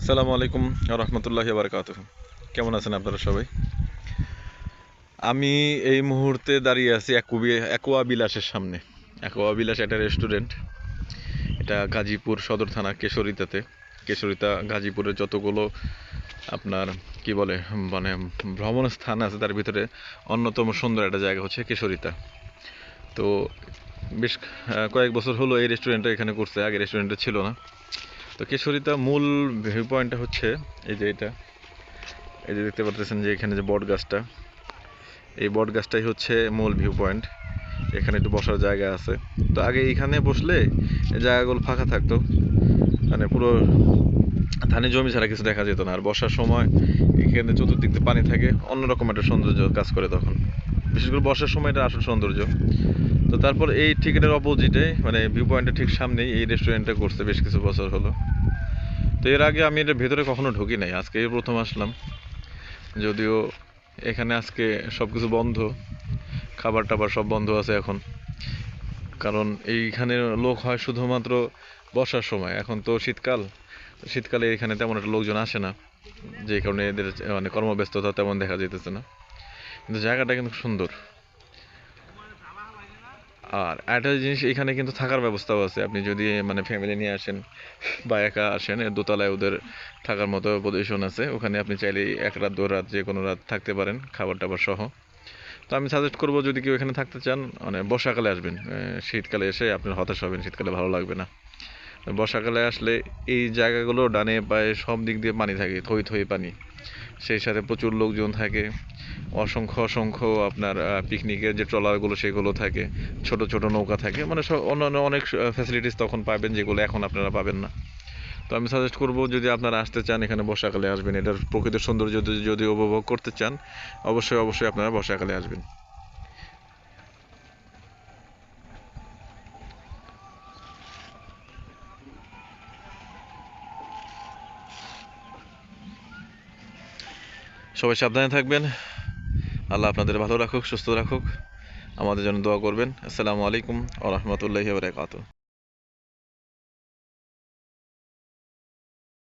আসসালামু আলাইকুম রহমতুল্লাহি বারকাতুহু। কেমন আছেন আপনারা সবাই? আমি এই মুহূর্তে দাঁড়িয়ে আছি অ্যাকোয়া বিলাসের সামনে। অ্যাকোয়া বিলাস একটা রেস্টুরেন্ট। এটা গাজীপুর সদর থানা কেশরিতা গাজীপুরের যতগুলো আপনার কি বলে মানে ভ্রমণ স্থান আছে তার ভিতরে অন্যতম সুন্দর একটা জায়গা হচ্ছে কেশরিতা। তো বেশ কয়েক বছর হলো এই রেস্টুরেন্টটা এখানে করছে, আগে রেস্টুরেন্টটা ছিল না। তো কেশরিতা মূল ভিউ পয়েন্টটা হচ্ছে এই যে দেখতে পাচ্ছেন যে এখানে যে বট গাছটা, এই বট গাছটাই হচ্ছে মূল ভিউ পয়েন্ট। এখানে একটু বসার জায়গা আছে। তো আগে এইখানে বসলে এই জায়গাগুলো ফাঁকা থাকতো, মানে পুরো ধানি জমি ছাড়া কিছু দেখা যেত না। আর বসার সময় এখানে চতুর্দিক দিয়ে পানি থাকে, অন্যরকম একটা সৌন্দর্য কাজ করে তখন, বিশেষ করে বর্ষার সময় এটা আসল সৌন্দর্য। তো তারপর এই টিকিটের অপোজিটে মানে ভিউ পয়েন্টের ঠিক সামনেই এই রেস্টুরেন্টটা করছে বেশ কিছু বছর হলো। তো এর আগে আমি এটার ভেতরে কখনো ঢুকি নাই, আজকে এই প্রথম আসলাম। যদিও এখানে আজকে সব কিছু বন্ধ, খাবার টাবার সব বন্ধ আছে এখন, কারণ এইখানে লোক হয় শুধুমাত্র বর্ষার সময়। এখন তো শীতকালে এখানে তেমন একটা লোকজন আসে না, যে কারণে এদের মানে কর্মব্যস্ততা তেমন দেখা যেতেছে না। কিন্তু জায়গাটা কিন্তু সুন্দর। আর একটা জিনিস, এখানে কিন্তু থাকার ব্যবস্থাও আছে। আপনি যদি মানে ফ্যামিলি নিয়ে আসেন বা একা আসেন, দোতলায় ওদের থাকার মতো পজিশন আছে, ওখানে আপনি চাইলে এক রাত দু রাত যে কোনো রাত থাকতে পারেন, খাবার টাবার সহ। তো আমি সাজেস্ট করবো, যদি কেউ এখানে থাকতে চান মানে বর্ষাকালে আসবেন। শীতকালে এসে আপনার হতাশ হবেন, শীতকালে ভালো লাগবে না। বর্ষাকালে আসলে এই জায়গাগুলো ডানে বায়ে সব দিক দিয়ে পানি থাকে, থই থই পানি। সেই সাথে প্রচুর লোকজন থাকে, অসংখ্য অসংখ্য আপনার পিকনিকের যে ট্রলারগুলো সেগুলো থাকে, ছোট ছোট নৌকা থাকে, মানে সব অন্যান্য অনেক ফ্যাসিলিটিস তখন পাবেন যেগুলো এখন আপনারা পাবেন না। তো আমি সাজেস্ট করবো, যদি আপনারা আসতে চান এখানে বর্ষাকালে আসবেন, এটার প্রকৃতির সৌন্দর্য যদি উপভোগ করতে চান অবশ্যই অবশ্যই আপনারা বর্ষাকালে আসবেন। সবাই সাবধানে থাকবেন। আল্লাহ আপনাদের ভালো রাখুক, সুস্থ রাখুক। আমাদের জন্য দোয়া করবেন। আসসালামু আলাইকুম ওয়া রাহমাতুল্লাহি ওয়া বারাকাতুহু।